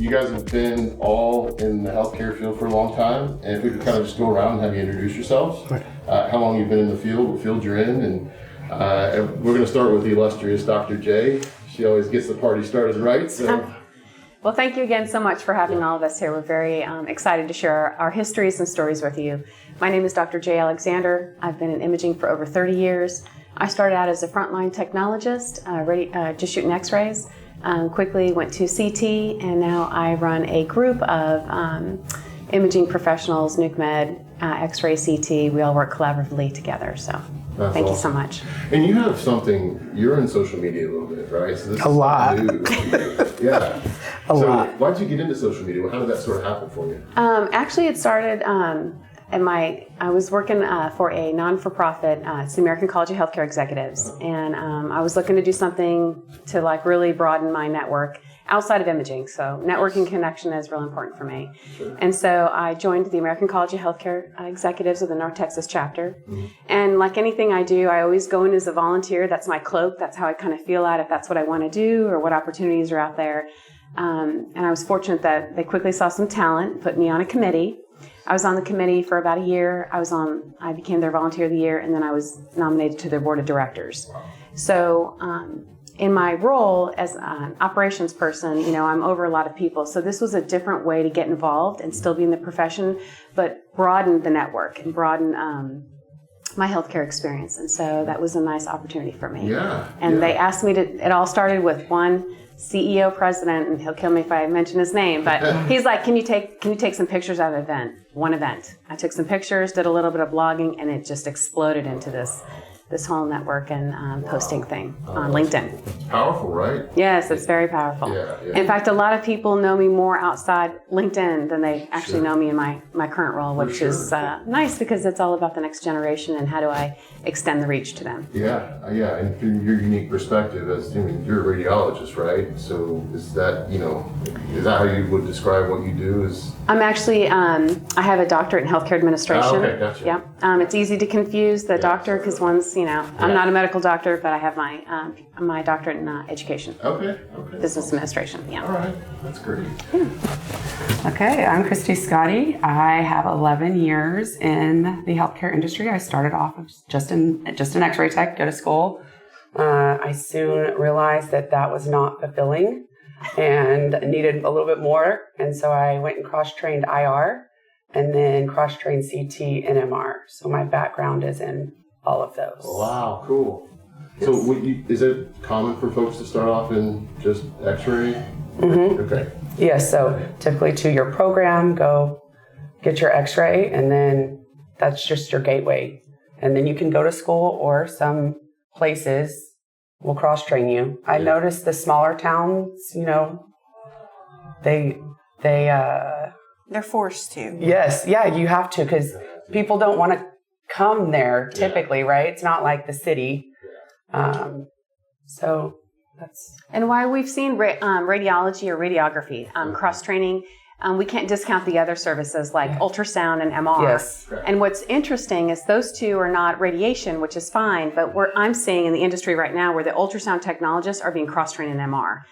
you guys have been all in the healthcare field for a long time, and if we could kind of just go around and have you introduce yourselves, how long you've been in the field, what field you're in, and we're going to start with the illustrious Dr. J. She always gets the party started right. So. Well, thank you again so much for having all of us here. We're very excited to share our histories and stories with you. My name is Dr. J. Alexander. I've been in imaging for over 30 years. I started out as a frontline technologist, just shooting x-rays. Quickly went to CT, and now I run a group of imaging professionals, nuke med, x-ray, CT. We all work collaboratively together, so thank you so much. And you have something, you're in social media a little bit, right? So this a lot. New. Yeah. A lot. Why'd you get into social media? How did that sort of happen for you? Actually, it started I was working for a non-for-profit, it's the American College of Healthcare Executives, and I was looking to do something to like really broaden my network outside of imaging. So networking connection is real important for me. Sure. And so I joined the American College of Healthcare Executives of the North Texas chapter. Mm-hmm. And like anything I do, I always go in as a volunteer. That's my cloak. That's how I kind of feel if that's what I want to do or what opportunities are out there. And I was fortunate that they quickly saw some talent, put me on a committee. I was on the committee for about a year. I became their volunteer of the year, and then I was nominated to their board of directors. Wow. So in my role as an operations person, I'm over a lot of people. So this was a different way to get involved and still be in the profession, but broaden the network and broaden my healthcare experience. And so that was a nice opportunity for me. Yeah. And they asked me it all started with one CEO president, and he'll kill me if I mention his name, but he's like, can you take some pictures of one event? I took some pictures, did a little bit of blogging, and it just exploded into this whole network and posting thing on LinkedIn. It's powerful, right? Yes, it's very powerful. Yeah. In fact, a lot of people know me more outside LinkedIn than they actually know me in my current role, which is nice because it's all about the next generation and how do I extend the reach to them. Yeah, and from your unique perspective, you're a radiologist, right? So is that how you would describe what you do? I'm actually, I have a doctorate in healthcare administration. Oh, okay, gotcha. Yep. It's easy to confuse the doctor because one's, I'm not a medical doctor, but I have my doctorate in education. Okay. Business administration, yeah. All right, that's great. Okay, I'm Kristi Scotty. I have 11 years in the healthcare industry. I started off as just an x-ray tech, go to school. I soon realized that was not fulfilling and needed a little bit more. And so I went and cross-trained IR and then cross-trained CT and MR. So my background is in all of those. Wow, cool. Yes. So is it common for folks to start off in just x-ray? Mm-hmm. Okay. Yes, so typically to your program, go get your x-ray, and then that's just your gateway. And then you can go to school, or some places will cross-train you. I noticed the smaller towns, they're forced to. Yes, you have to, because people don't want to come there typically, right? It's not like the city. So that's... And why we've seen radiology or radiography, cross-training, we can't discount the other services like ultrasound and MR. Yes. And what's interesting is those two are not radiation, which is fine, but I'm seeing in the industry right now where the ultrasound technologists are being cross-trained in MR.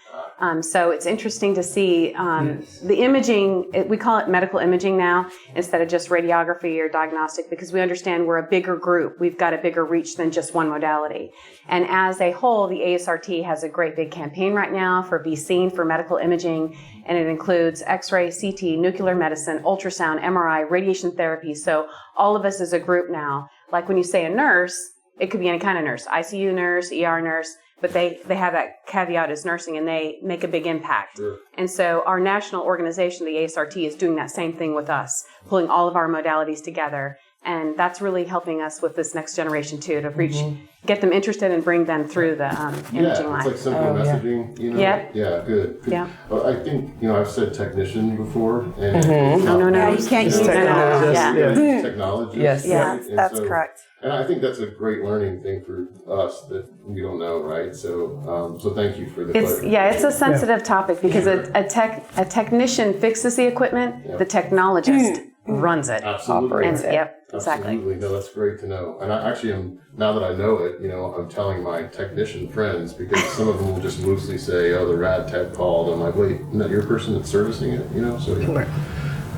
So it's interesting to see the imaging, we call it medical imaging now, instead of just radiography or diagnostic, because we understand we're a bigger group. We've got a bigger reach than just one modality. And as a whole, the ASRT has a great big campaign right now for Be Seen for medical imaging, and it includes X-ray, CT, nuclear medicine, ultrasound, MRI, radiation therapy. So all of us as a group now, like when you say a nurse, it could be any kind of nurse, ICU nurse, ER nurse, but they have that caveat as nursing, and they make a big impact. Sure. And so our national organization, the ASRT, is doing that same thing with us, pulling all of our modalities together. And that's really helping us with this next generation too, to reach, get them interested and bring them through the imaging line. It's like simple messaging, Yeah. Yeah, good. Yeah. Well, I think, I've said technician before. And No, you can't use technology. Yes. Yeah, right? that's correct. And I think that's a great learning thing for us that we don't know, right? So, so thank you for the clarification. It's a sensitive topic because a technician fixes the equipment, the technologist runs it. Absolutely. And, yep, exactly. Absolutely. No, that's great to know. And I actually am, now that I know it, I'm telling my technician friends, because some of them will just loosely say, oh, the rad tech called. I'm like, wait, isn't that your person that's servicing it? So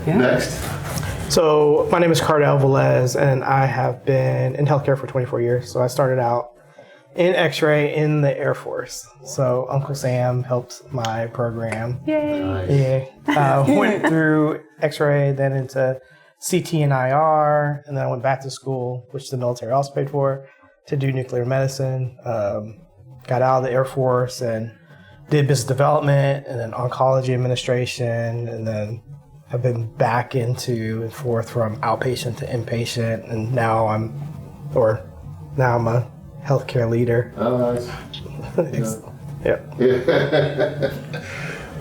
Yeah. Next. So my name is Cardell Velez, and I have been in healthcare for 24 years. So I started out in X-ray in the Air Force. So Uncle Sam helped my program. Yay. Nice. Yeah. Went through X-ray, then into CT and IR, and then I went back to school, which the military also paid for, to do nuclear medicine. Got out of the Air Force and did business development, and then oncology administration, and then I've been back into and forth from outpatient to inpatient, and now I'm a healthcare leader. Oh, nice. Yeah.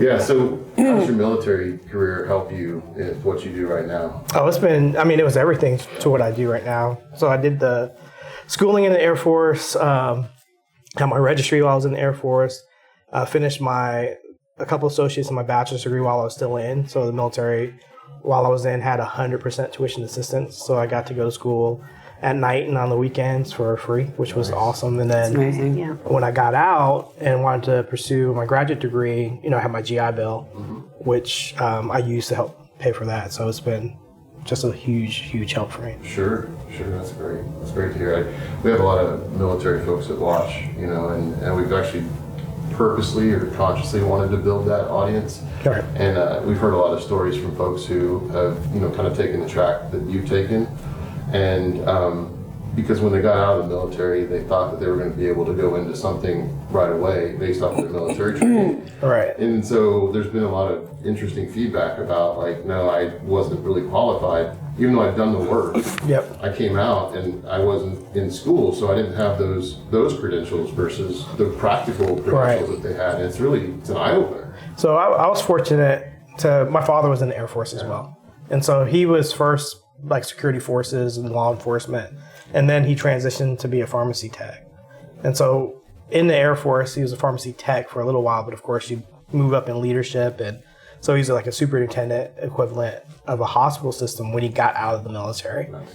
Yeah, so how does your military career help you in what you do right now? Oh, it was everything to what I do right now. So I did the schooling in the Air Force, had my registry while I was in the Air Force, finished a couple associates in my bachelor's degree while I was still in. So the military, while I was in, had 100% tuition assistance. So I got to go to school at night and on the weekends for free, which was awesome. And then Amazing. Yeah. when I got out and wanted to pursue my graduate degree, I had my GI Bill, which I used to help pay for that. So it's been just a huge, huge help for me. Sure, that's great. That's great to hear. We have a lot of military folks that watch, and we've actually purposely or consciously wanted to build that audience. Right. And we've heard a lot of stories from folks who have, kind of taken the track that you've taken. And because when they got out of the military, they thought that they were going to be able to go into something right away based off their military training. Right. And so there's been a lot of interesting feedback about no, I wasn't really qualified, even though I'd done the work. Yep. I came out and I wasn't in school, so I didn't have those credentials versus the practical credentials that they had. And it's an eye-opener. So I was fortunate my father was in the Air Force as well. And so he was first security forces and law enforcement. And then he transitioned to be a pharmacy tech. And so in the Air Force, he was a pharmacy tech for a little while, but of course you move up in leadership. And so he's like a superintendent equivalent of a hospital system when he got out of the military. Nice.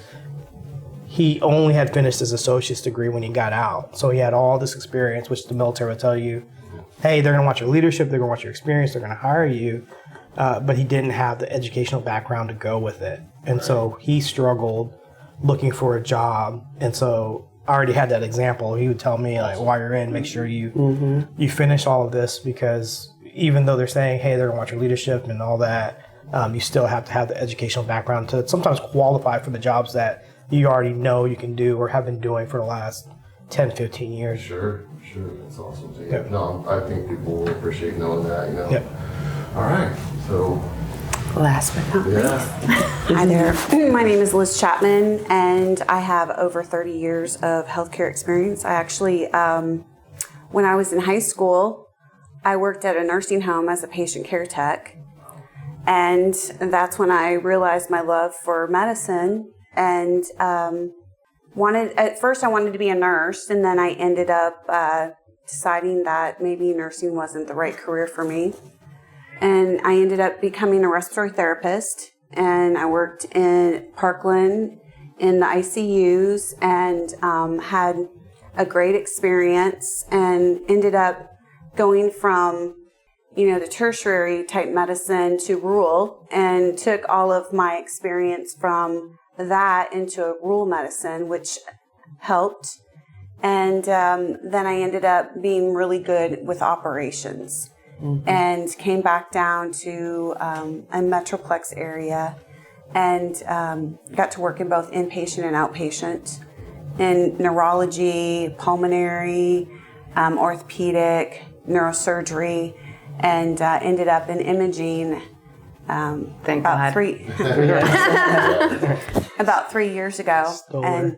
He only had finished his associate's degree when he got out. So he had all this experience, which the military would tell you, hey, they're going to want your leadership, they're going to want your experience, they're going to hire you. But he didn't have the educational background to go with it. And so he struggled looking for a job. And so I already had that example. He would tell me, while you're in, make sure you finish all of this, because even though they're saying, hey, they're going to want your leadership and all that, you still have to have the educational background to sometimes qualify for the jobs that you already know you can do or have been doing for the last 10, 15 years. Sure. That's awesome to hear. Yep. No, I think people will appreciate knowing that, Yep. All right, so Last but not least. Hi there. My name is Liz Chapman, and I have over 30 years of healthcare experience. I actually, when I was in high school, I worked at a nursing home as a patient care tech. And that's when I realized my love for medicine, and at first I wanted to be a nurse, and then I ended up deciding that maybe nursing wasn't the right career for me. And I ended up becoming a respiratory therapist, and I worked in Parkland in the ICUs and had a great experience, and ended up going from, the tertiary type medicine to rural, and took all of my experience from that into rural medicine, which helped. And then I ended up being really good with operations. And came back down to a Metroplex area, and got to work in both inpatient and outpatient in neurology, pulmonary, orthopedic, neurosurgery, and ended up in imaging Thank about God. about 3 years ago, and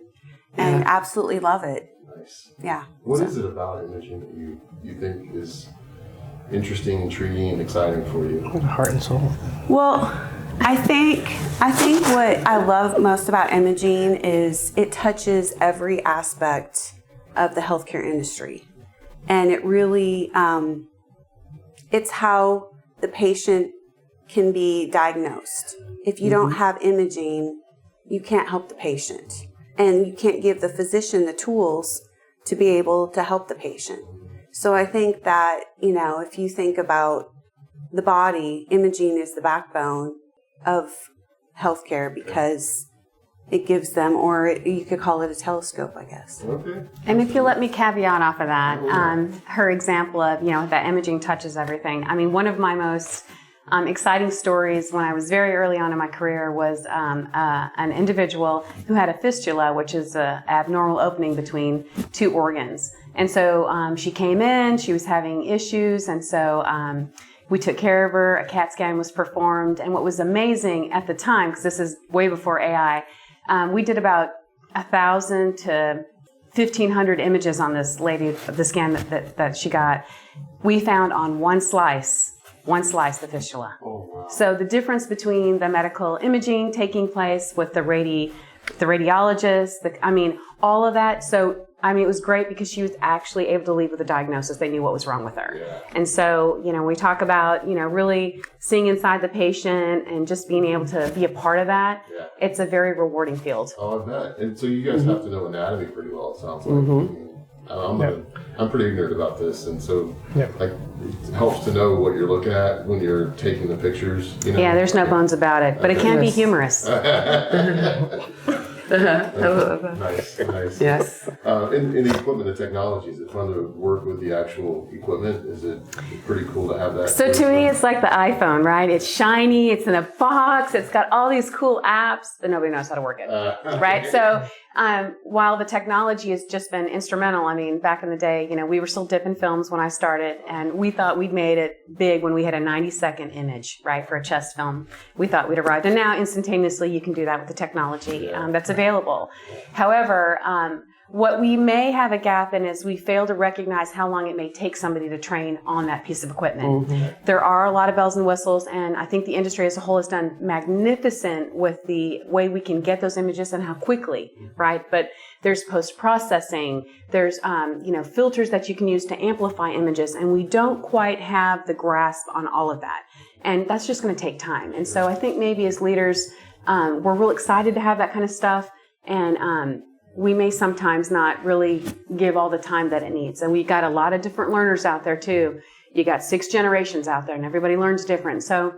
absolutely love it. nice. Yeah. What is it about imaging that you think is interesting, intriguing, and exciting for you? Heart and soul. Well, I think what I love most about imaging is it touches every aspect of the healthcare industry, and it really it's how the patient can be diagnosed. If you don't have imaging, you can't help the patient. And you can't give the physician the tools to be able to help the patient. So I think that, if you think about the body, imaging is the backbone of healthcare because it gives them, or you could call it a telescope, I guess. Okay. And if you let me caveat off of that, her example of, that imaging touches everything. I mean, one of my most exciting stories when I was very early on in my career was an individual who had a fistula, which is an abnormal opening between two organs. And so she came in, she was having issues, and so we took care of her, a CAT scan was performed, and what was amazing at the time, because this is way before AI, we did about 1,000 to 1,500 images on this lady, the scan that she got. We found on one slice the fistula. Oh, wow. So the difference between the medical imaging taking place with the radiologist, all of that. So, it was great because she was actually able to leave with a diagnosis. They knew what was wrong with her. Yeah. And so, we talk about, really seeing inside the patient and just being able to be a part of that. Yeah. It's a very rewarding field. Oh, I bet. And so you guys have to know anatomy pretty well, it sounds like. I'm pretty ignorant about this, and so it helps to know what you're looking at when you're taking the pictures. Yeah, there's no bones about it, but it can be humorous. Nice. Yes. In the equipment and technology, is it fun to work with the actual equipment? Is it pretty cool to have that? So to me, it's like the iPhone, right? It's shiny, it's in a box, it's got all these cool apps, but nobody knows how to work it, right? So while the technology has just been instrumental, back in the day, we were still dipping films when I started, and we thought we'd made it big when we had a 90-second image, right, for a chest film. We thought we'd arrived, and now instantaneously you can do that with the technology that's available. However, what we may have a gap in is we fail to recognize how long it may take somebody to train on that piece of equipment. There are a lot of bells and whistles, and I think the industry as a whole has done magnificent with the way we can get those images and how quickly, right? But there's post-processing, there's filters that you can use to amplify images, and we don't quite have the grasp on all of that. And that's just going to take time. And so I think maybe as leaders, we're real excited to have that kind of stuff, and we may sometimes not really give all the time that it needs. And we've got a lot of different learners out there too. You got 6 generations out there and everybody learns different. So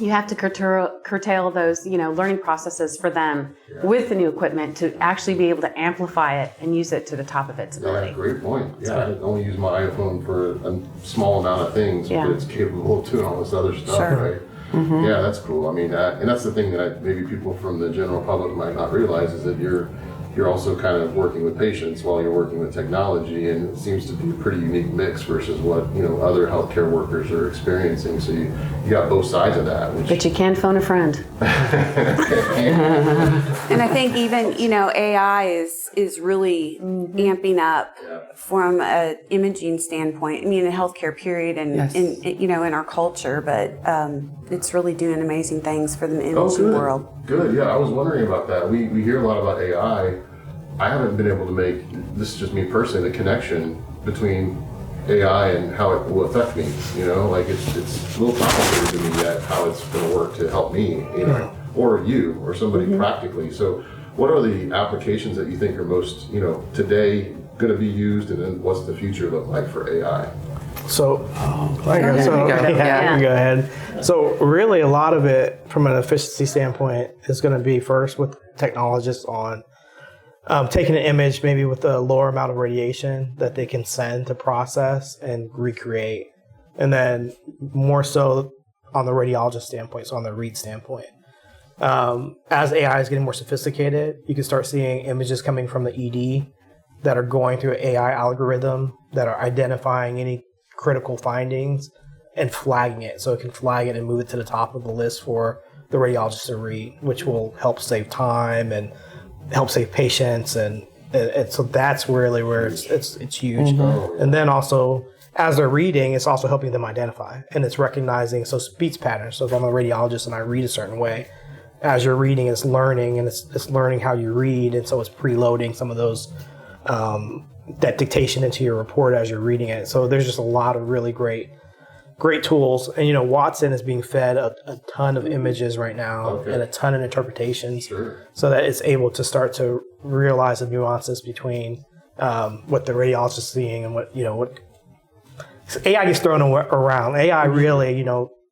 you have to curtail those, learning processes for them with the new equipment to actually be able to amplify it and use it to the top of its ability. Yeah, great point. Yeah, I only use my iPhone for a small amount of things, but it's capable of doing all this other stuff, right? Yeah, that's cool. And that's the thing that maybe people from the general public might not realize is that you're also kind of working with patients while you're working with technology, and it seems to be a pretty unique mix versus what other healthcare workers are experiencing. So you got both sides of that. But you can phone a friend. And I think even AI is really amping up from an imaging standpoint. In healthcare period, and in our culture, but it's really doing amazing things for the imaging world. Good. Yeah, I was wondering about that. We hear a lot about AI. I haven't been able to make, this is just me personally, the connection between AI and how it will affect me. It's a little complicated to me yet how it's going to work to help me, or you, or somebody practically. So what are the applications that you think are most, today going to be used, and then what's the future look like for AI? So, go ahead. So really a lot of it from an efficiency standpoint is going to be first with technologists on taking an image maybe with a lower amount of radiation that they can send to process and recreate. And then more so on the radiologist standpoint, so on the read standpoint. As AI is getting more sophisticated, you can start seeing images coming from the ED that are going through an AI algorithm that are identifying any critical findings and flagging it. So it can flag it and move it to the top of the list for the radiologist to read, which will help save time and help save patients. And so that's really where it's huge. And then also, as they're reading, it's also helping them identify, and it's recognizing speech patterns. So if I'm a radiologist and I read a certain way, as you're reading, it's learning, and it's learning how you read, and so it's preloading some of those that dictation into your report as you're reading it. So there's just a lot of really great great tools. And, Watson is being fed a ton of images right now and a ton of interpretations so that it's able to start to realize the nuances between what the radiologist is seeing and what AI gets thrown around. AI really,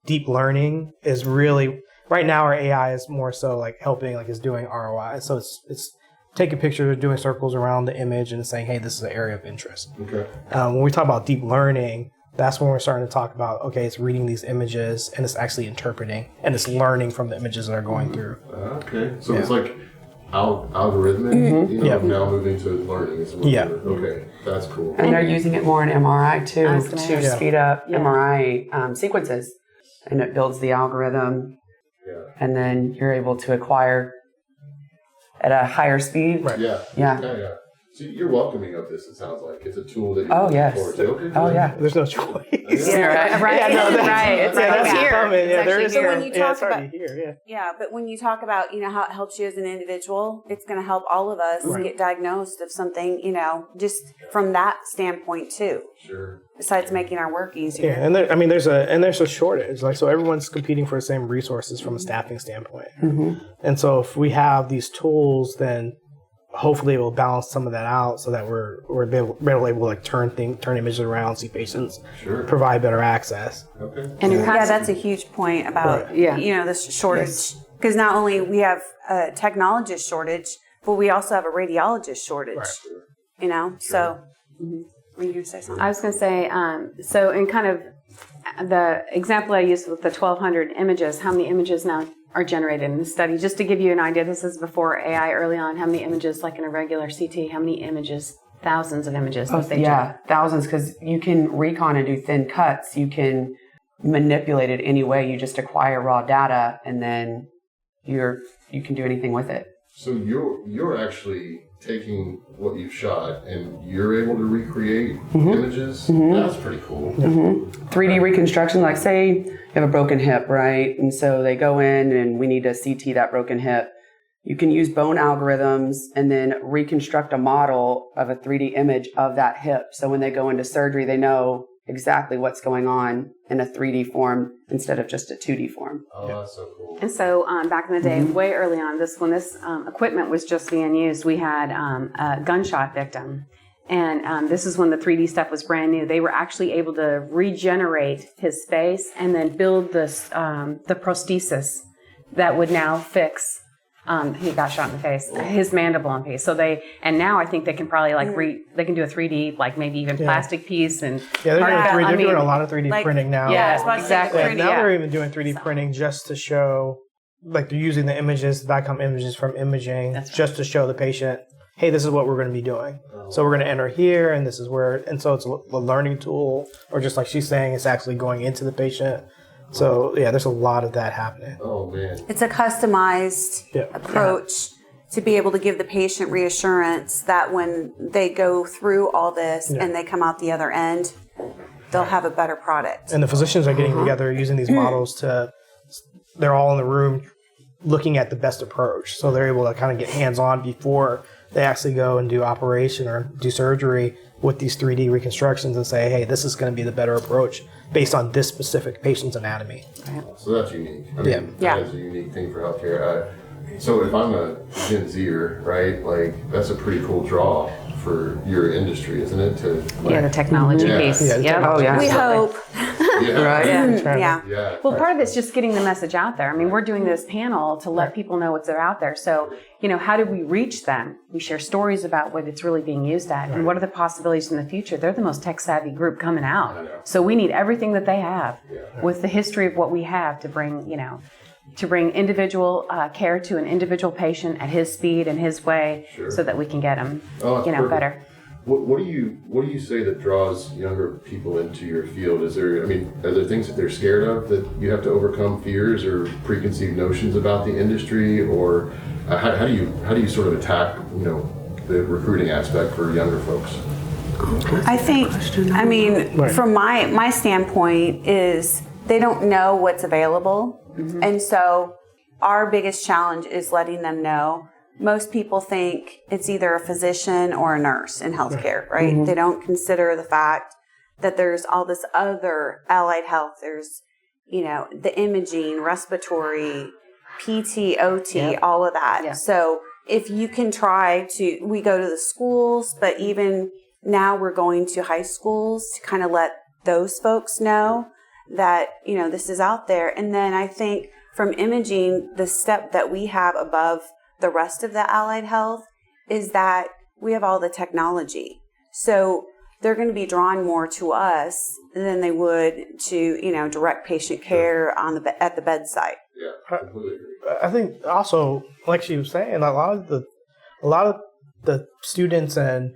deep learning is really, right now our AI is more so like helping, like is doing ROI. So it's taking pictures, doing circles around the image and saying, hey, this is an area of interest. Okay. When we talk about deep learning, that's when we're starting to talk about, okay, it's reading these images and it's actually interpreting and it's learning from the images that are going through. Okay. So it's like algorithmic, now moving to learning as well. Okay, that's cool. And they're using it more in MRI too to speed up MRI sequences. And it builds the algorithm. Yeah. And then you're able to acquire at a higher speed. Right. Yeah. So you're welcoming of this, it sounds like. It's a tool that you're looking forward to. Okay, yeah. There's no choice. Right. It's here. There is when you talk it's already here. But when you talk about, how it helps you as an individual, it's going to help all of us get diagnosed of something, just from that standpoint too. Sure. Besides making our work easier. Yeah, and there's a shortage. Like, so everyone's competing for the same resources from a staffing standpoint. Mm-hmm. And so if we have these tools, then hopefully it will balance some of that out so that we're able to like turn images around, see patients, provide better access. Okay. And that's a huge point about this shortage, because not only we have a technologist shortage, but we also have a radiologist shortage. Right. So. Mm-hmm. Were you going to say something? I was going to say, so in kind of the example I used with the 1,200 images, how many images now are generated in the study? Just to give you an idea, this is before AI early on, how many images, like in a regular CT, how many images, thousands of images that they generate? Thousands, because you can recon and do thin cuts. You can manipulate it any way. You just acquire raw data, and then you can do anything with it. So you're actually taking what you've shot and you're able to recreate images. That's pretty cool. 3D reconstruction, like say you have a broken hip, right? And so they go in and we need to CT that broken hip. You can use bone algorithms and then reconstruct a model of a 3D image of that hip. So when they go into surgery, they know exactly what's going on in a 3D form instead of just a 2D form. Oh, that's so cool. And so back in the day, way early on, when this equipment was just being used, we had a gunshot victim. And this is when the 3D stuff was brand new. They were actually able to regenerate his face and then build this the prosthesis that would now fix. He got shot in the face, his mandible and face. So now I think they can probably they can do a 3D, like maybe even plastic piece and they're doing a lot of 3D printing now. Yeah, exactly. Now they're even doing 3D printing just to show, like they're using the images, the DICOM images from imaging, just to show the patient, hey, this is what we're going to be doing. So we're going to enter here, and this is where, and so it's a learning tool, or just like she's saying, it's actually going into the patient. So, there's a lot of that happening. Oh, man. It's a customized approach to be able to give the patient reassurance that when they go through all this and they come out the other end, they'll have a better product. And the physicians are getting together using these models they're all in the room looking at the best approach. So they're able to kind of get hands-on before they actually go and do operation or do surgery with these 3D reconstructions and say, hey, this is going to be the better approach based on this specific patient's anatomy. So that's unique. I mean, that is a unique thing for healthcare. So if I'm a Gen Zer, right, like that's a pretty cool draw for your industry, isn't it? The technology piece. We hope. Well, part of it's just getting the message out there. I mean, we're doing this panel to let people know what's out there. So, how do we reach them? We share stories about what it's really being used at and what are the possibilities in the future. They're the most tech-savvy group coming out. So we need everything that they have with the history of what we have to bring, to bring individual care to an individual patient at his speed and his way so that we can get them, better. What do you say that draws younger people into your field? Are there things that they're scared of that you have to overcome, fears or preconceived notions about the industry, or how do you sort of attack the recruiting aspect for younger folks? I think, from my standpoint is they don't know what's available, and so our biggest challenge is letting them know. Most people think it's either a physician or a nurse in healthcare, right? They don't consider the fact that there's all this other allied health. There's, the imaging, respiratory, PT, OT, all of that. Yeah. So if you can we go to the schools, but even now we're going to high schools to kind of let those folks know that, this is out there. And then I think from imaging, the step that we have above the rest of the allied health is that we have all the technology. So they're going to be drawn more to us than they would to, direct patient care at the bedside. Yeah, completely agree. I think also, like she was saying, a lot of the students and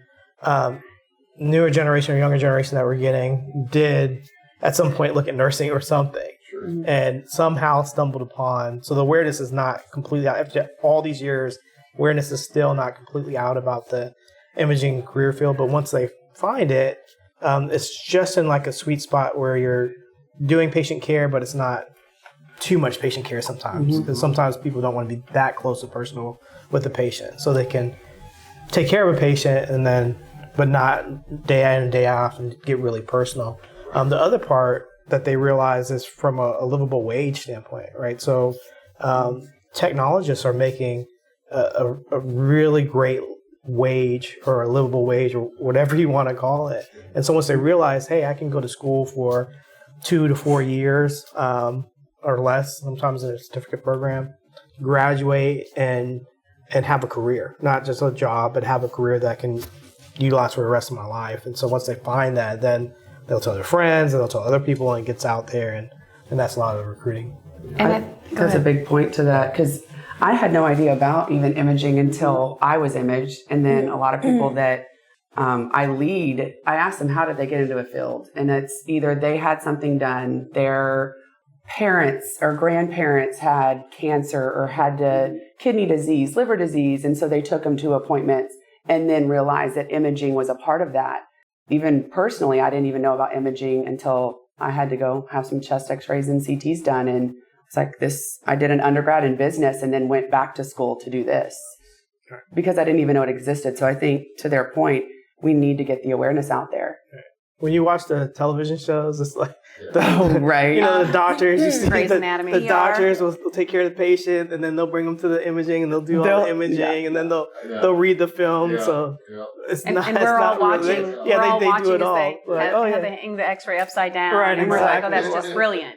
newer generation or younger generation that we're getting did at some point look at nursing or something. Sure. And somehow stumbled upon. So the awareness is not completely out. After all these years, awareness is still not completely out about the imaging career field. But once they find it, it's just in like a sweet spot where you're doing patient care, but it's not too much patient care sometimes. Because sometimes people don't want to be that close and personal with the patient. So they can take care of a patient but not day in and day out and get really personal. The other part that they realize is from a livable wage standpoint, right? So technologists are making a really great wage or a livable wage or whatever you want to call it. And so once they realize, hey, I can go to school for 2 to 4 years or less, sometimes in a certificate program, graduate and have a career, not just a job, but have a career that I can utilize for the rest of my life. And so once they find that, then they'll tell their friends and they'll tell other people, and it gets out there, and that's a lot of recruiting. And That's a big point to that, because I had no idea about even imaging until I was imaged. And then a lot of people that I asked them, how did they get into a field? And it's either they had something done, their parents or grandparents had cancer or had kidney disease, liver disease, and so they took them to appointments and then realized that imaging was a part of that. Even personally, I didn't even know about imaging until I had to go have some chest x-rays and CTs done. And it's like I did an undergrad in business and then went back to school to do this because I didn't even know it existed. So I think, to their point, we need to get the awareness out there. When you watch the television shows, it's like, right. The doctors, you see Grey's the Anatomy. doctors will take care of the patient, and then they'll bring them to the imaging, and they'll do all the imaging, and then they'll read the film. Yeah. So it's And not. we're it's all not watching. Really, yeah, they do it all. They Like, have they hang the X-ray upside down, Right, and we're like, "Oh, exactly. that's just brilliant,"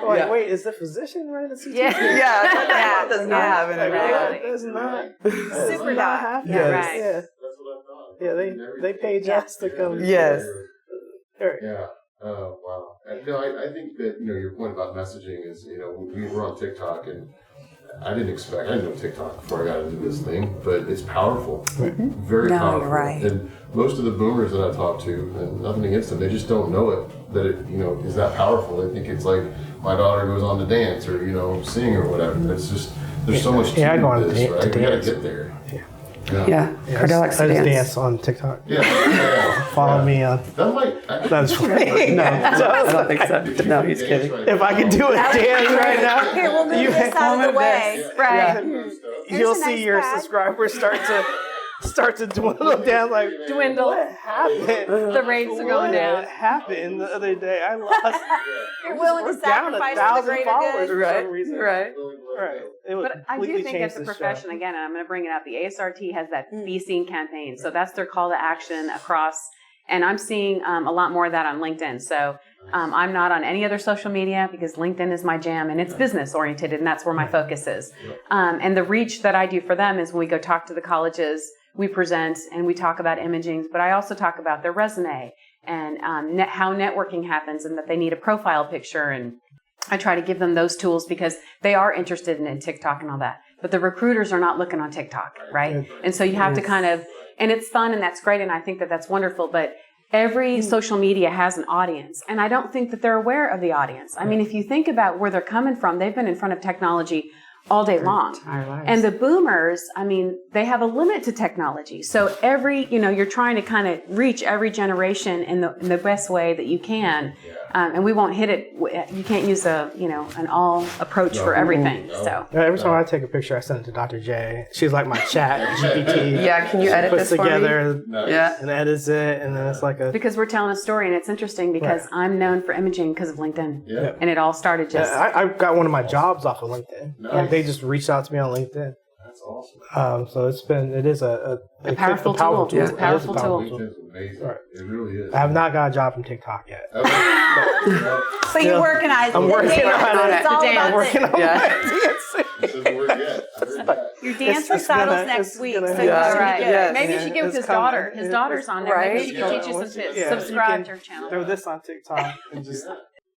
Like, wait, is the physician running the CT? Yeah. That does not happen in real life. That's not. Super not not. happening. Yeah, right. Yeah. That's what I thought. Yeah, they pay just to come. Yes. Yeah. Oh, wow. I think that, your point about messaging is, we were on TikTok, and I didn't know TikTok before I got into this thing, but it's powerful. Very No, powerful. you're right. And most of the boomers that I talk to, and nothing against them, they just don't know it, that it, is that powerful. They think it's like my daughter goes on to dance or, sing or whatever. It's just, there's so much to I go on this, to right? We gotta dance. get there. Yeah. Cardell likes to I just dance. dance on TikTok. Yeah. Follow me on. That might actually. That's funny. No, I don't think so. No, he's kidding. if I could do a dance right now, Here, we'll move this out of the way. Right. you'll a nice see your pad. subscribbers start to dwindle down. Like, Dwindle. what happened? The rates are going down. What happened the other day? I lost. You're willing to we're down sacrifice for the 1,000 greater followers good. for some reason. Right. Right. It would But I do completely think change as a the profession, show. again, and I'm going to bring it up, the ASRT has that Be Seen campaign. So that's their call to action across, and I'm seeing a lot more of that on LinkedIn. So I'm not on any other social media because LinkedIn is my jam, and it's business oriented, and that's where my focus is. And the reach that I do for them is when we go talk to the colleges, we present and we talk about imaging, but I also talk about their resume and how networking happens and that they need a profile picture. And I try to give them those tools because they are interested in TikTok and all that. But the recruiters are not looking on TikTok, right? And so you have to kind of, and it's fun and that's great. And I think that that's wonderful. But every social media has an audience. And I don't think that they're aware of the audience. I mean, if you think about where they're coming from, they've been in front of technology all day long. And the boomers, I mean, they have a limit to technology. So you're trying to kind of reach every generation in the best way that you can. And we won't hit it. You can't use an all approach for everything. No. So Every time I take a picture, I send it to Dr. J. She's like my chat GPT. Yeah, can you edit Puts this for me? together Nice. Yeah. and edits it, and then it's like a. because we're telling a story, and it's interesting because I'm known for imaging because of LinkedIn. Yeah. And it all started just. I got one of my jobs off of LinkedIn. Nice. Like they just reached out to me on LinkedIn. That's awesome. So it is a powerful tool. It is It's a powerful tool. LinkedIn's amazing. Right. It really is. I have not got a job from TikTok yet. Okay. So you're working on it. I'm working on it. It's all The dance. about I'm working on Yeah. my dance. This isn't work yet. I heard that. your dance It's recitals gonna- next it's week. gonna So happen. you Yeah. should Right. be good. Yes. Maybe you should get with It's his coming. daughter. His daughter's on there. Right. Maybe she can teach you some tips. Yeah, Subscribe you to her channel. Throw this on TikTok and just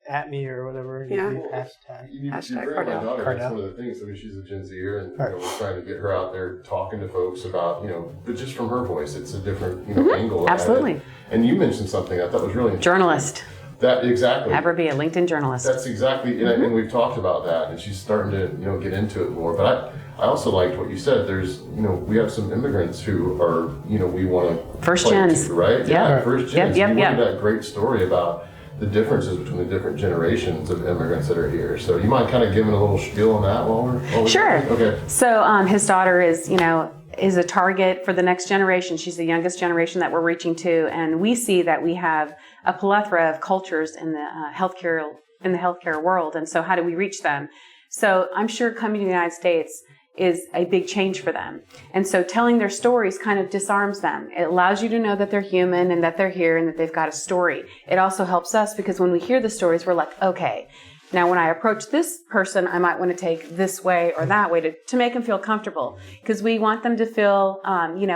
at me or whatever. Yeah. Hashtag. You Hashtag bring up my Cardell. daughter. That's Cardell. one of the things. I mean, she's a Gen Zer, and Right. we're trying to get her out there talking to folks about, but just from her voice, it's a different, angle. at it. Absolutely. And you mentioned something I thought was really interesting. Journalist. That exactly. Have her be a LinkedIn journalist. That's exactly, and we've talked about that, and she's starting to, get into it more. But I also liked what you said. There's, we have some immigrants who are, we want to First gens. right? Yep. Yeah, first gens. Yep, You yep. wanted that great story about the differences between the different generations of immigrants that are here. So you mind kind of giving a little spiel on that while we're Sure. Okay. So his daughter is a target for the next generation. She's the youngest generation that we're reaching to, and we see that we have a plethora of cultures in the healthcare world. And so, how do we reach them? So, I'm sure coming to the United States is a big change for them. And so, telling their stories kind of disarms them. It allows you to know that they're human and that they're here and that they've got a story. It also helps us because when we hear the stories, we're like, okay. Now, when I approach this person, I might want to take this way or that way to make them feel comfortable, because we want them to feel,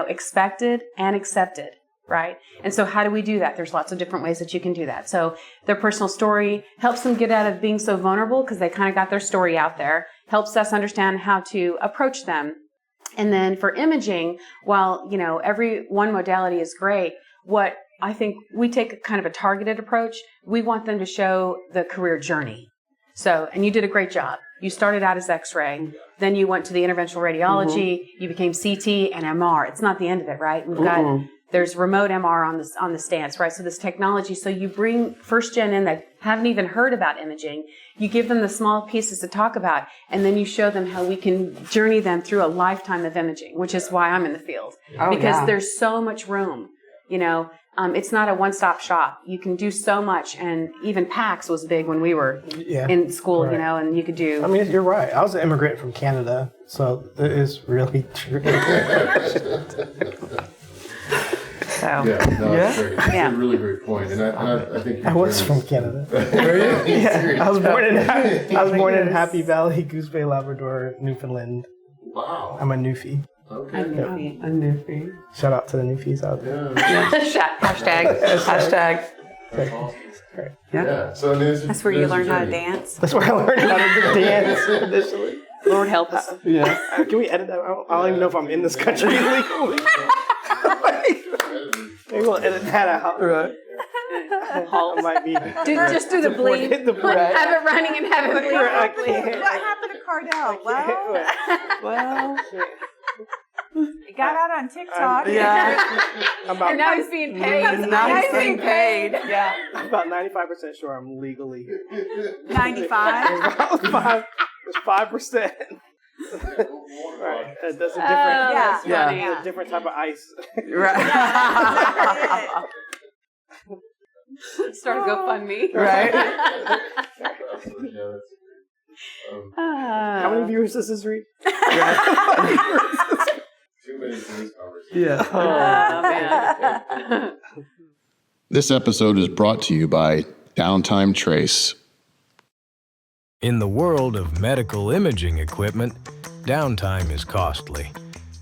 expected and accepted, right? And so how do we do that? There's lots of different ways that you can do that. So their personal story helps them get out of being so vulnerable because they kind of got their story out there, helps us understand how to approach them. And then for imaging, while, every one modality is great, what I think we take kind of a targeted approach. We want them to show the career journey. So, and you did a great job. You started out as X-ray, then you went to the interventional radiology, you became CT and MR. It's not the end of it, right? We've got, there's remote MR on the stance, right? So this technology, so you bring first gen in that haven't even heard about imaging, you give them the small pieces to talk about, and then you show them how we can journey them through a lifetime of imaging, which is why I'm in the field. Because there's so much room, it's not a one-stop shop. You can do so much, and even PACS was big when we were in school, right. and you could do. I mean, you're right. I was an immigrant from Canada, so it is really true. So It's great. It's Yeah. a really great point, and I think I was from Canada. Yeah, I was born in Happy Valley, Goose Bay, Labrador, Newfoundland. Wow. I'm a Newfie. Okay. A newfie. Shout out to the Newfies out there. Hashtag. That's awesome. Right. Yeah. So I mean, That's where you learn how to dance. That's where I learned how to dance initially. Lord help us. Yeah. Can we edit that? I don't even know if I'm in this country legally. Maybe we'll edit that out. Right. I might be. Just do the bleed. The bleed. Have it running and have it bleed. What happened to Cardell? Well, he got out on TikTok. About, Now he's being paid. Now he's being paid. Yeah. I'm about 95% sure I'm legally. 95. There's 5%. Right. That's a different. Yeah. Funny. A different type of ice. Right. Start a GoFundMe. Right. How many viewers does this reach? Too many for this conversation. Yeah. Oh, man. This episode is brought to you by Downtime Trace. In the world of medical imaging equipment, downtime is costly.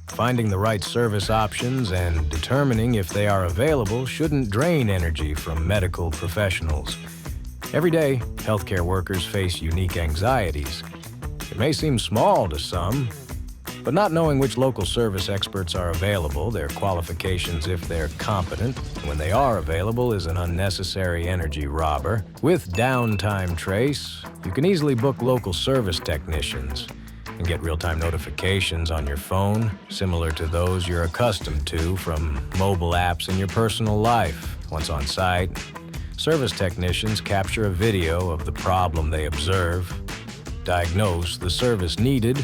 Finding the right service options and determining if they are available shouldn't drain energy from medical professionals. Every day, healthcare workers face unique anxieties. It may seem small to some, but not knowing which local service experts are available, their qualifications if they're competent, when they are available is an unnecessary energy robber. With Downtime Trace, you can easily book local service technicians and get real-time notifications on your phone, similar to those you're accustomed to from mobile apps in your personal life. Once on site, Service technicians capture a video of the problem they observe, diagnose the service needed,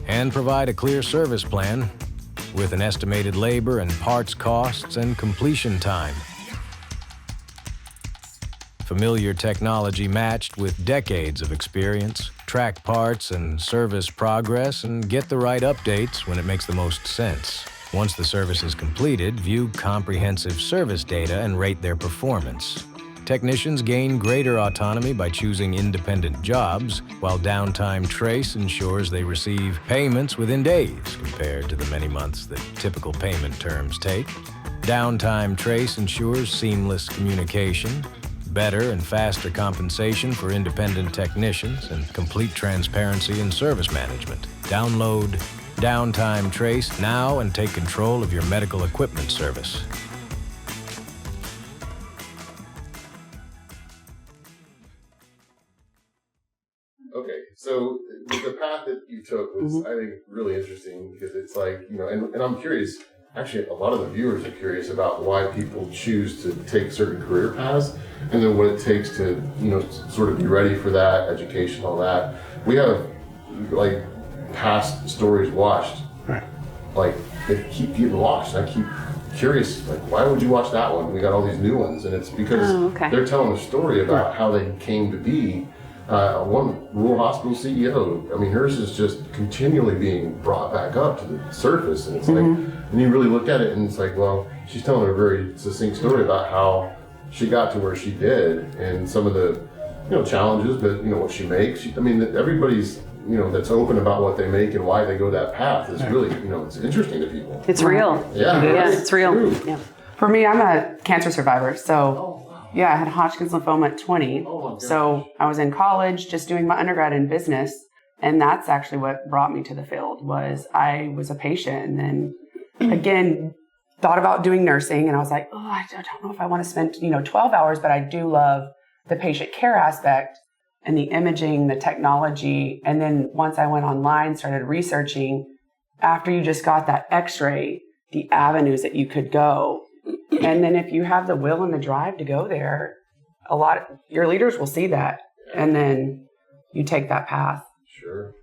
and provide a clear service plan with an estimated labor and parts costs and completion time. Familiar technology matched with decades of experience, track parts and service progress, and get the right updates when it makes the most sense. Once the service is completed, view comprehensive service data and rate their performance. Technicians gain greater autonomy by choosing independent jobs, while Downtime Trace ensures they receive payments within days compared to the many months that typical payment terms take. Downtime Trace ensures seamless communication, better and faster compensation for independent technicians, and complete transparency in service management. Download Downtime Trace now and take control of your medical equipment service. Okay, so the path that you took was, I think, really interesting because it's like, and I'm curious, actually, a lot of the viewers are curious about why people choose to take certain career paths and then what it takes to, sort of be ready for that, education, all that. We have, like, past stories watched. Right. Like, they keep getting watched. I keep curious, like, why would you watch that one? We got all these new ones, and it's because they're telling a story about how they came to be. One rural hospital CEO, I mean, hers is just continually being brought back up to the surface, and it's like, and you really look at it, and it's like, well, she's telling a very succinct story about how she got to where she did, and some of the, challenges, but what she makes. Everybody's, that's open about what they make and why they go that path is really, it's interesting to people. It's real. Yeah, It's real. Yeah. For me, I'm a cancer survivor, so yeah, I had Hodgkin's lymphoma at 20. So I was in college just doing my undergrad in business, and that's actually what brought me to the field. Was I was a patient, and then again thought about doing nursing, and I was like, oh, I don't know if I want to spend 12 hours, but I do love the patient care aspect and the imaging, the technology. And then once I went online, started researching, after you just got that X-ray, the avenues that you could go. And then if you have the will and the drive to go there, your leaders will see that, and then you take that path. Sure.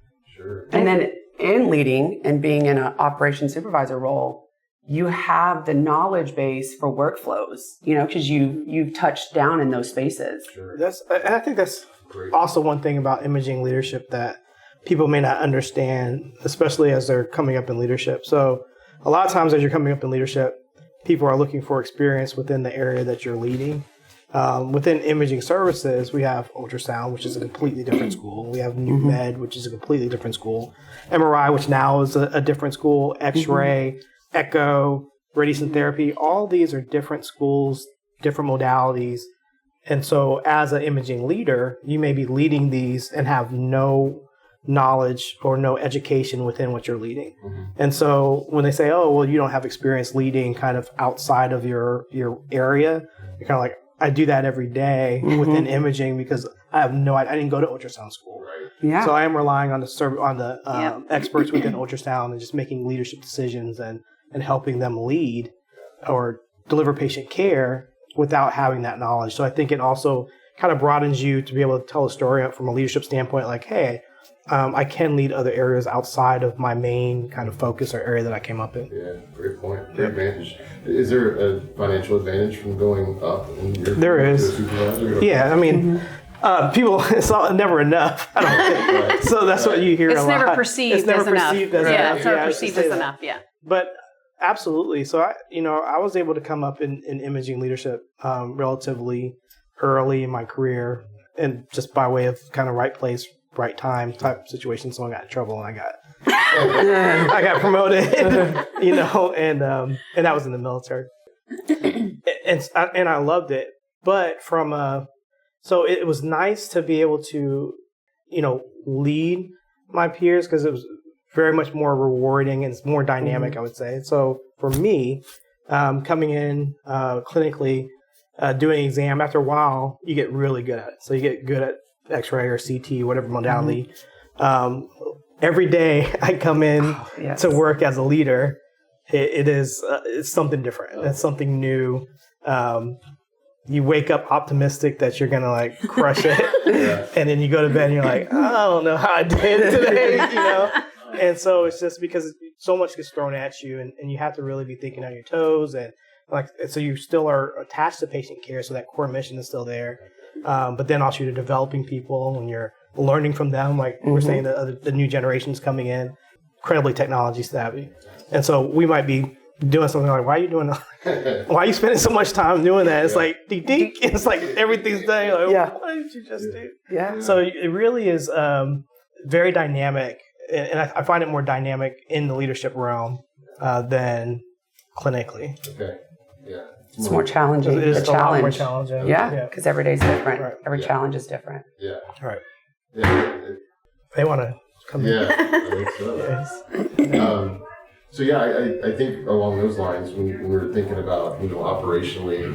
And then in leading and being in an operations supervisor role, you have the knowledge base for workflows, because you've touched down in those spaces. Sure. I think that's also one thing about imaging leadership that people may not understand, especially as they're coming up in leadership. So a lot of times as you're coming up in leadership, people are looking for experience within the area that you're leading. Within imaging services, we have ultrasound, which is a completely different school. We have new med, which is a completely different school. MRI, which now is a different school. X-ray, echo, radiation therapy. All these are different schools, different modalities. And so as an imaging leader, you may be leading these and have no knowledge or no education within what you're leading. And so when they say, oh, well, you don't have experience leading kind of outside of your area, you're kind of like, I do that every day within imaging because I didn't go to ultrasound school. Right. Yeah. So I am relying on the experts within ultrasound and just making leadership decisions and helping them lead or deliver patient care without having that knowledge. So I think it also kind of broadens you to be able to tell a story from a leadership standpoint, like, hey, I can lead other areas outside of my main kind of focus or area that I came up in. Yeah, great point. Great advantage. Is there a financial advantage from going up? There is. Yeah, I mean, people, it's never enough. I don't think. So that's what you hear a lot. It's never perceived as enough. Yeah, it's never perceived as enough. Yeah. But absolutely. So I was able to come up in imaging leadership relatively early in my career, and just by way of kind of right place, right time type situation. Someone got in trouble and I got promoted, and that was in the military, and I loved it. But so it was nice to be able to, lead my peers because it was very much more rewarding and it's more dynamic, I would say. So for me, coming in clinically, doing an exam, after a while, you get really good at it. So you get good at X-ray or CT, whatever modality. Every day I come in to work as a leader, it's something different. It's something new. you wake up optimistic that you're gonna like crush it, and then you go to bed and you're like, I don't know how I did today, you know. And so it's just because so much gets thrown at you, and you have to really be thinking on your toes, and like so you still are attached to patient care, so that core mission is still there. But then also you're developing people and you're learning from them. Like we're saying, the new generations coming in, incredibly technology savvy, and so we might be doing something like, why are you doing that? Why are you spending so much time doing that? It's like, dink. It's like everything's done. You're like, what did you just do? Yeah. So it really is very dynamic. And I find it more dynamic in the leadership realm than clinically. Okay. Yeah. It's more challenging. It is a lot more challenge. challenging. Yeah, because every day's different. Right. Every challenge is different. Yeah. Right. Yeah. They want to come in. Yeah. I think so. So yeah, I think along those lines, when we're thinking about, operationally,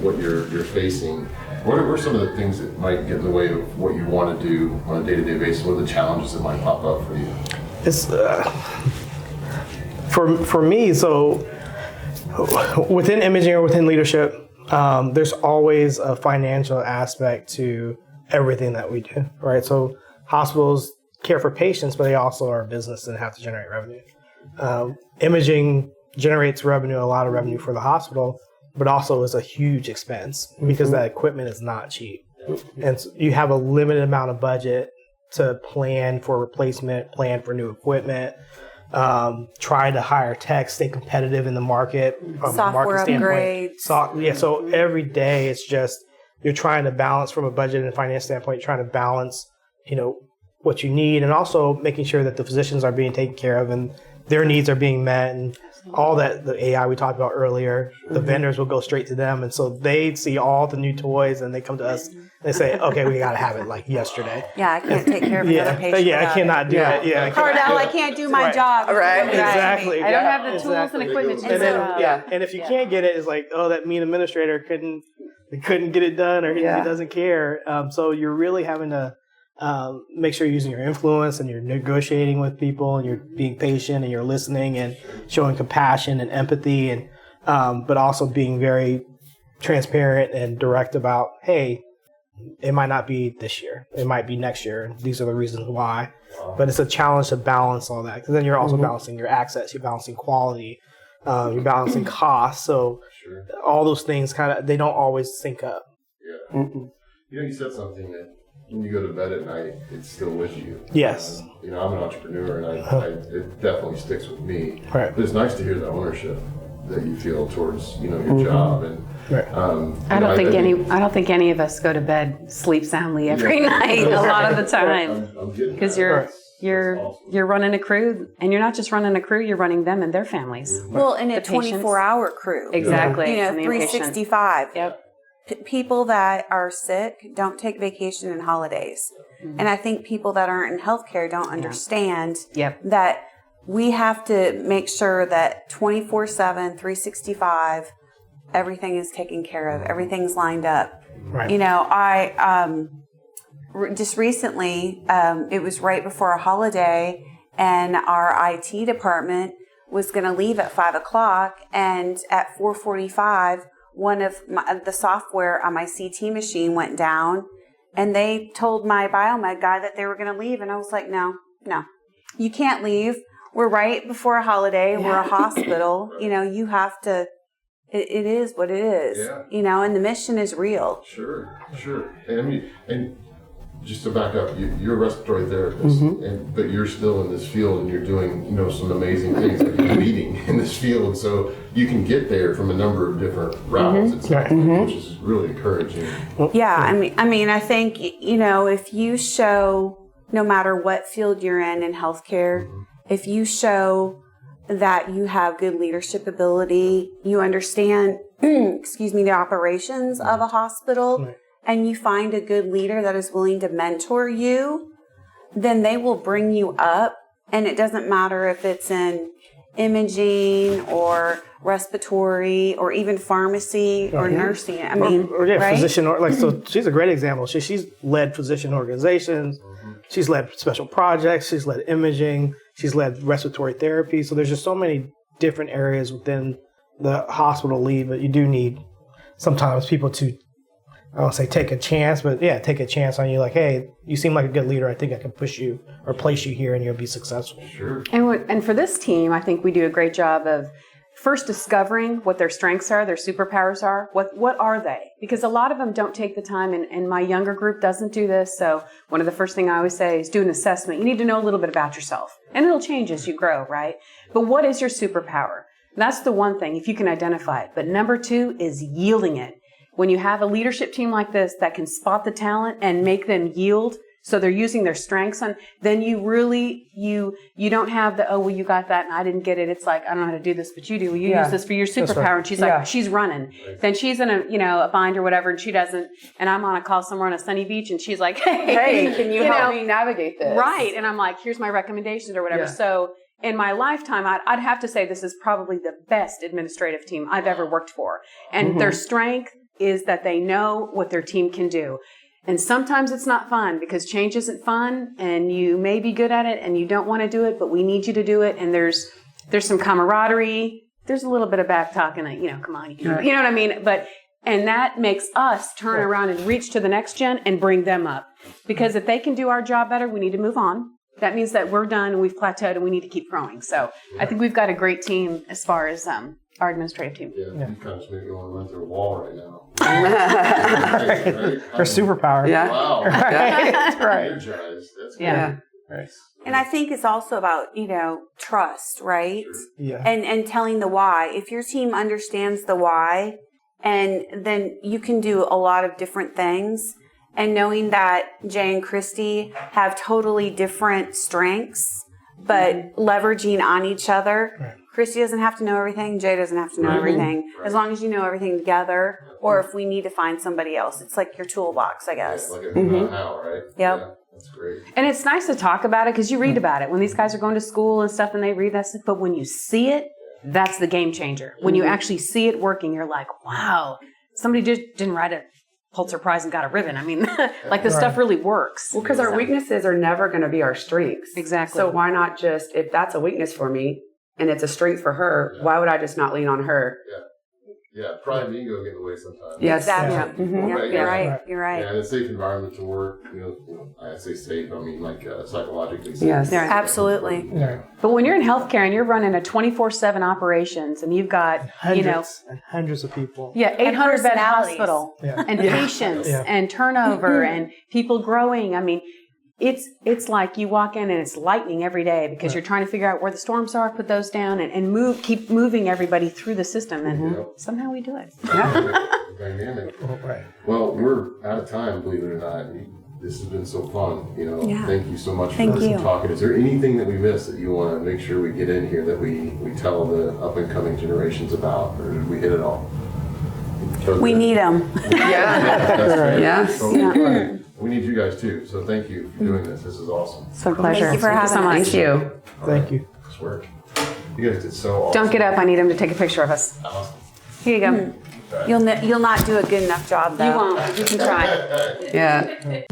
what you're facing, what are some of the things that might get in the way of what you want to do on a day-to-day basis? What are the challenges that might pop up for you? It's for me. So within imaging or within leadership, there's always a financial aspect to everything that we do, right? So hospitals care for patients, but they also are a business and have to generate revenue. Imaging generates revenue, a lot of revenue for the hospital, but also is a huge expense because that equipment is not cheap. And so you have a limited amount of budget to plan for replacement, plan for new equipment, try to hire techs, stay competitive in the market. Software upgrades. So every day it's just, you're trying to balance from a budget and finance standpoint, you're trying to balance, what you need, and also making sure that the physicians are being taken care of and their needs are being met, and all that, the AI we talked about earlier, the vendors will go straight to them. And so they see all the new toys and they come to us and they say, okay, we got to have it like yesterday. Yeah, I can't take care of another patient. Yeah, I cannot do it. Yeah, Cardell, I can't do my job. Right. Exactly. I don't have the tools and equipment to do And then, it. and if you can't get it, it's like, oh, that mean administrator couldn't get it done, or he doesn't care. So you're really having to make sure you're using your influence and you're negotiating with people and you're being patient and you're listening and showing compassion and empathy, and but also being very transparent and direct about, hey, it might not be this year, it might be next year, and these are the reasons why. But it's a challenge to balance all that, because then you're also balancing your access, you're balancing quality, you're balancing costs. So all those things they don't always sync up. Yeah. You said something that when you go to bed at night, it's still with you. Yes. I'm an entrepreneur, and it definitely sticks with me. Right. But it's nice to hear the ownership that you feel towards your job, and I don't think any of us go to bed sleep soundly every night. A lot of the time, because you're running a crew, and you're not just running a crew, you're running them and their families. Well, and a 24-hour crew. Exactly. 365. Yep. People that are sick don't take vacation and holidays. And I think people that aren't in healthcare don't understand that we have to make sure that 24/7, 365, everything is taken care of. Everything's lined up. Right. I just recently, it was right before a holiday, and our IT department was going to leave at 5 o'clock, and at 4:45, one of the software on my CT machine went down, and they told my biomed guy that they were going to leave. And I was like, no, you can't leave. We're right before a holiday. Yeah. We're a hospital. You have to, it is what it is, and the mission is real. Sure. And just to back up, you're a respiratory therapist, but you're still in this field, and you're doing, some amazing things. Like you're leading in this field, so you can get there from a number of different routes, it sounds like, which is really encouraging. Yeah, I think, if you show, no matter what field you're in healthcare, if you show that you have good leadership ability, you understand, the operations of a hospital, and you find a good leader that is willing to mentor you, then they will bring you up. And it doesn't matter if it's in imaging or respiratory or even pharmacy or nursing. Physician, so she's a great example. She's led physician organizations. She's led special projects. She's led imaging. She's led respiratory therapy. So there's just so many different areas within the hospital lead, but you do need sometimes people to I don't say take a chance, but yeah, take a chance on you. Like, hey, you seem like a good leader. I think I can push you or place you here and you'll be successful. Sure. And for this team, I think we do a great job of first discovering what their strengths are, their superpowers are. What are they? Because a lot of them don't take the time, and my younger group doesn't do this. So one of the first things I always say is do an assessment. You need to know a little bit about yourself. And it'll change as you grow, right? But what is your superpower? That's the one thing, if you can identify it. But number 2 is yielding it. When you have a leadership team like this that can spot the talent and make them yield, so they're using their strengths, then you really, you don't have the, oh, well, you got that and I didn't get it. It's like, I don't know how to do this, but you do. Well, you use this for your superpower. Right. And she's like, she's running. Right. Then she's in a bind or whatever, and she doesn't, and I'm on a call somewhere on a sunny beach, and she's like, hey, can you help me navigate this? Right. And I'm like, here's my recommendations or whatever. Yeah. So in my lifetime, I'd have to say this is probably the best administrative team I've ever worked for. And their strength is that they know what their team can do. And sometimes it's not fun because change isn't fun and you may be good at it and you don't want to do it, but we need you to do it. And there's some camaraderie. There's a little bit of back talking that, come on, you know what I mean? And that makes us turn around and reach to the next gen and bring them up. Because if they can do our job better, we need to move on. That means that we're done and we've plateaued and we need to keep growing. So I think we've got a great team as far as our administrative team. Yeah, you kind of make me want to run through a wall right now. Her superpower. Yeah. Wow. Right. That's right. Energized. That's great. Yeah. Right. And I think it's also about, trust, right? Sure. Yeah. And telling the why. If your team understands the why, and then you can do a lot of different things. And knowing that Jay and Kristi have totally different strengths, but leveraging on each other. Right. Kristi doesn't have to know everything. Jay doesn't have to know everything. Right. As long as you know everything together, or if we need to find somebody else, it's like your toolbox, I guess. Yeah, like a who, not how, right? Yep. Yeah, that's great. And it's nice to talk about it because you read about it when these guys are going to school and stuff, and they read that stuff. But when you see it, that's the game changer. When you actually see it working, you're like, wow, somebody just didn't write a Pulitzer Prize and got a ribbon. I mean, like this stuff really works. Well, because our weaknesses are never going to be our strengths. Exactly. So why not just, if that's a weakness for me and it's a strength for her, why would I just not lean on her? Yeah, pride and ego get in the way sometimes. Yes. Exactly. Yeah. Right. You're right. You're right. Yeah, and a safe environment to work. I say safe. I mean like psychologically safe. Yes. Absolutely. Yeah. But when you're in healthcare and you're running a 24/7 operations and you've got Hundreds and hundreds of people. Yeah, 800 bed hospital Yeah. and patients and turnover and people growing. I mean, it's like you walk in and it's lightning every day because you're trying to figure out where the storms are, put those down, and keep moving everybody through the system. And somehow we do it. Dynamic. Right. Well, we're out of time, believe it or not. This has been so fun. Thank you so much for talking. Is there anything that we missed that you want to make sure we get in here that we tell the up and coming generations about, or did we hit it all? We need them. Yes. So, we need you guys too. So thank you for doing this. This is awesome. So pleasure. Thank you for having us. Thank you. Thank you. Nice work. You guys did so awesome. Don't get up. I need him to take a picture of us. Awesome. Here you go. You'll not do a good enough job, though. You won't. You can try. Yeah.